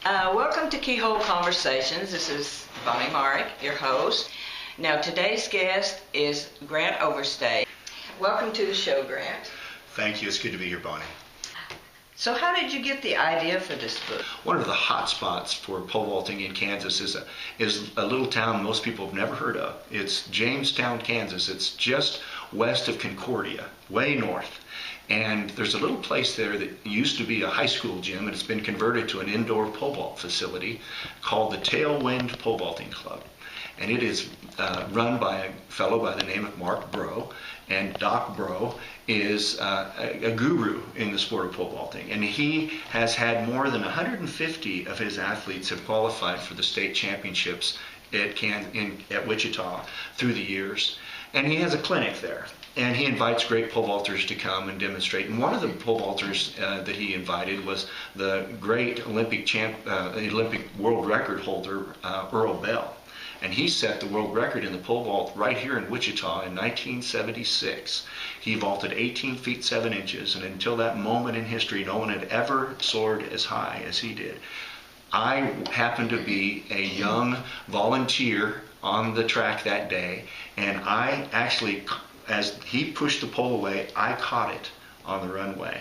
Welcome to Keyhole Conversations. This is Bonnie Marek, your host. Now, today's guest is Grant Overstake. Welcome to the show, Grant. Thank you. It's good to be here, Bonnie. So how did you get the idea for this book? One of the hot spots for pole vaulting in Kansas is a little town most people have never heard of. It's Jamestown, Kansas. It's just west of Concordia, way north. And there's a little place there that used to be a high school gym, and it's been converted to an indoor pole vault facility called the Tailwind Pole Vaulting Club. And it is run by a fellow by the name of Mark Bro. And Doc Bro is a guru in the sport of pole vaulting. And he has had more than 150 of his athletes have qualified for the state championships at Wichita through the years. And he has a clinic there. And he invites great pole vaulters to come and demonstrate. And one of the pole vaulters that he invited was the great Olympic world record holder, Earl Bell. And he set the world record in the pole vault right here in Wichita in 1976. He vaulted 18 feet 7 inches, and until that moment in history, no one had ever soared as high as he did. I happened to be a young volunteer on the track that day, and I actually, as he pushed the pole away, I caught it on the runway,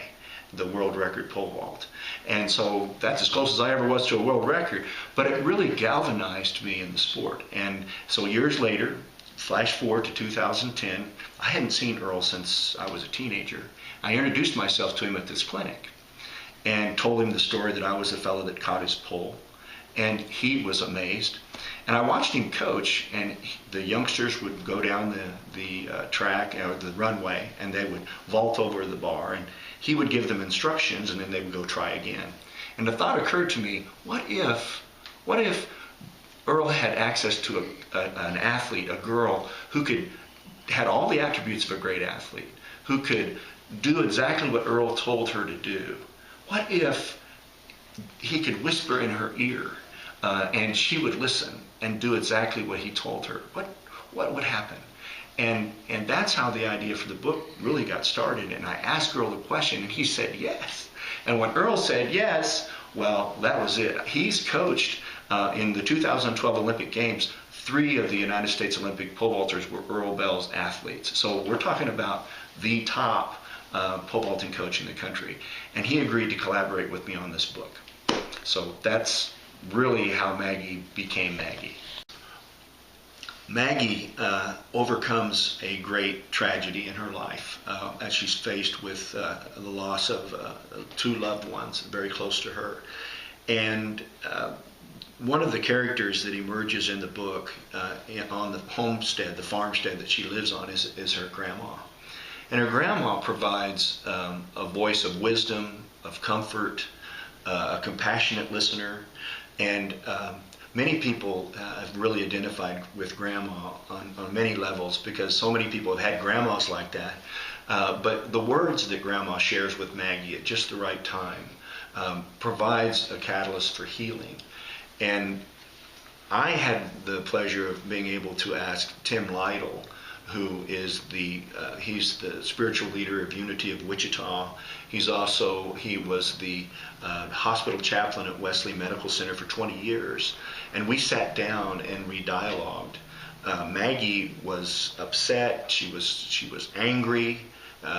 the world record pole vault. And so that's as close as I ever was to a world record, but it really galvanized me in the sport. And so years later, flash forward to 2010, I hadn't seen Earl since I was a teenager. I introduced myself to him at this clinic and told him the story that I was the fellow that caught his pole. And he was amazed. And I watched him coach, and the youngsters would go down the track or the runway, and they would vault over the bar, and he would give them instructions, and then they would go try again. And the thought occurred to me: what if Earl had access to an athlete, a girl who had all the attributes of a great athlete, who could do exactly what Earl told her to do? What if he could whisper in her ear, and she would listen and do exactly what he told her? What would happen? And that's how the idea for the book really got started. And I asked Earl the question, and he said yes. And when Earl said yes, well, that was it. He's coached in the 2012 Olympic Games. 3 of the United States Olympic pole vaulters were Earl Bell's athletes. So we're talking about the top pole vaulting coach in the country. And he agreed to collaborate with me on this book. So that's really how Maggie became Maggie. Maggie overcomes a great tragedy in her life as she's faced with the loss of 2 loved ones very close to her. And one of the characters that emerges in the book on the homestead, the farmstead that she lives on, is her grandma. And her grandma provides a voice of wisdom, of comfort, a compassionate listener, and many people have really identified with Grandma on many levels, because so many people have had grandmas like that. But the words that Grandma shares with Maggie at just the right time provides a catalyst for healing. And I had the pleasure of being able to ask Tim Lytle, who is he's the spiritual leader of Unity of Wichita. He was the hospital chaplain at Wesley Medical Center for 20 years. And we sat down and we dialogued. Maggie was upset. She was angry.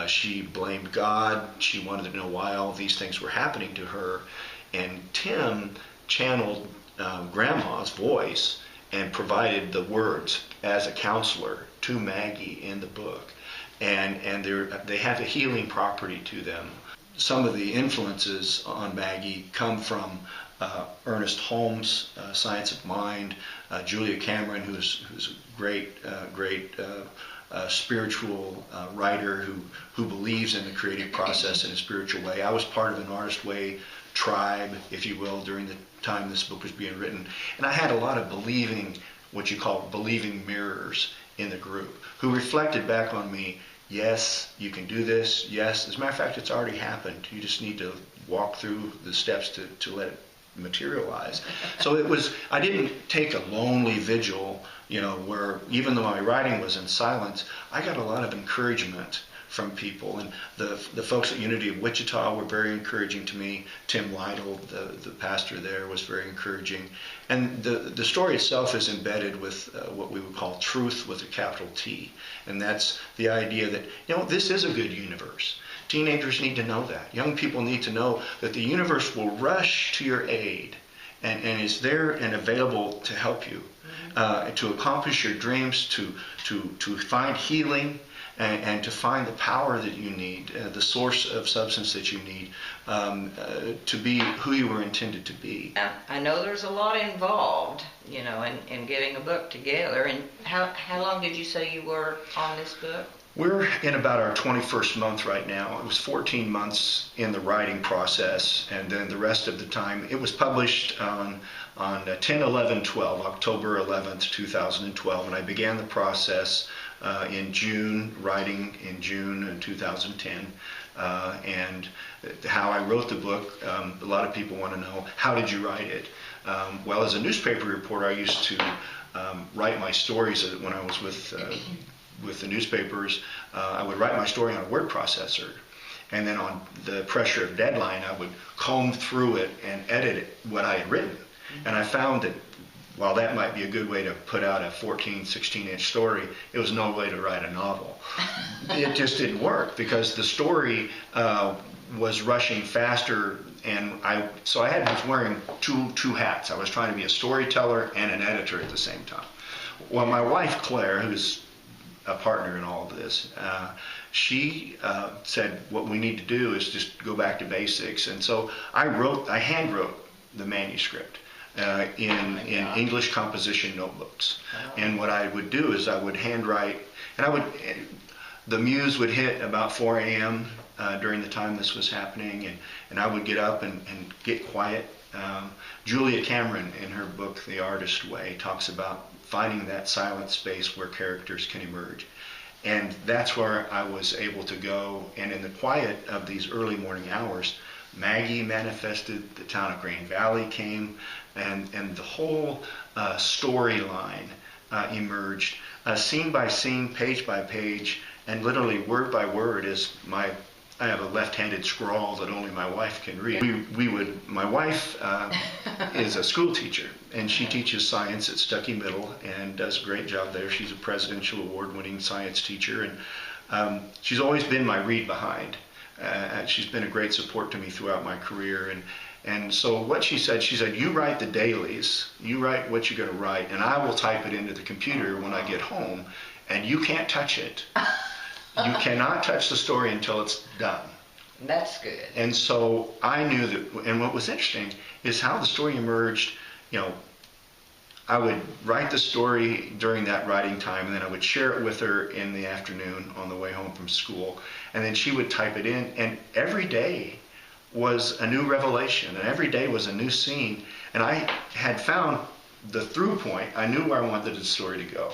She blamed God. She wanted to know why all these things were happening to her. And Tim channeled Grandma's voice and provided the words as a counselor to Maggie in the book. And they have a healing property to them. Some of the influences on Maggie come from Ernest Holmes' Science of Mind, Julia Cameron, who's a great spiritual writer who believes in the creative process in a spiritual way. I was part of an Artist Way tribe, if you will, during the time this book was being written. And I had a lot of what you call believing mirrors in the group, who reflected back on me: yes, you can do this. Yes, as a matter of fact, it's already happened. You just need to walk through the steps to let it materialize. So I didn't take a lonely vigil, where even though my writing was in silence, I got a lot of encouragement from people. And the folks at Unity of Wichita were very encouraging to me. Tim Lytle, the pastor there, was very encouraging. And the story itself is embedded with what we would call truth with a capital T. And that's the idea that, this is a good universe. Teenagers need to know that. Young people need to know that the universe will rush to your aid and is there and available to help you, to accomplish your dreams, to find healing, and to find the power that you need, the source of substance that you need, to be who you were intended to be. I know there's a lot involved, in getting a book together. And how long did you say you were on this book? We're in about our 21st month right now. It was 14 months in the writing process, and then the rest of the time, it was published on 10/11/12, October 11th, 2012, and I began the process in June, writing in June in 2010. And how I wrote the book, a lot of people want to know, how did you write it? Well, as a newspaper reporter, I used to write my stories when I was with the newspapers. I would write my story on a word processor, and then on the pressure of deadline, I would comb through it and edit what I had written. And I found that while that might be a good way to put out a 14, 16-inch story, it was no way to write a novel. It just didn't work because the story was rushing faster, and I was wearing two hats. I was trying to be a storyteller and an editor at the same time. Well, my wife, Claire, who's a partner in all of this, she said what we need to do is just go back to basics. And so I hand wrote the manuscript in English composition notebooks. And what I would do is I would handwrite, and the muse would hit about 4 a.m. During the time this was happening, and I would get up and get quiet. Julia Cameron, in her book The Artist Way, talks about finding that silent space where characters can emerge. And that's where I was able to go, and in the quiet of these early morning hours, Maggie manifested, the town of Green Valley came, and the whole storyline emerged, scene by scene, page by page, and literally word by word. I have a left-handed scrawl that only my wife can read. My wife is a school teacher, and she teaches science at Stuckey Middle and does a great job there. She's a Presidential Award-winning science teacher, and she's always been my read behind. She's been a great support to me throughout my career, and so what she said, you write the dailies, you write what you're going to write, and I will type it into the computer when I get home, and you can't touch it. You cannot touch the story until it's done. That's good. And so I knew that, and what was interesting is how the story emerged. I would write the story during that writing time, and then I would share it with her in the afternoon on the way home from school, and then she would type it in, and every day was a new revelation, and every day was a new scene, and I had found the through point. I knew where I wanted the story to go.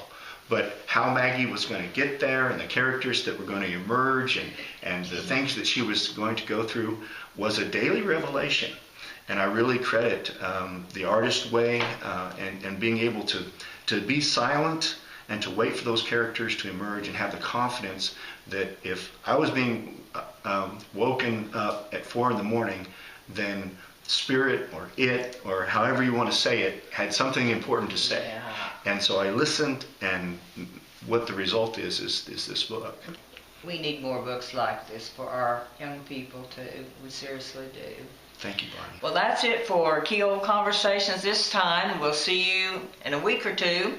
But how Maggie was going to get there, and the characters that were going to emerge, and the things that she was going to go through was a daily revelation. And I really credit The Artist Way and being able to be silent and to wait for those characters to emerge and have the confidence that if I was being woken up at 4 in the morning, then Spirit or it, or however you want to say it, had something important to say. Yeah. And so I listened, and what the result is this book. We need more books like this for our young people too. We seriously do. Thank you, Barney. Well, that's it for Keyhole Conversations this time. We'll see you in a week or two.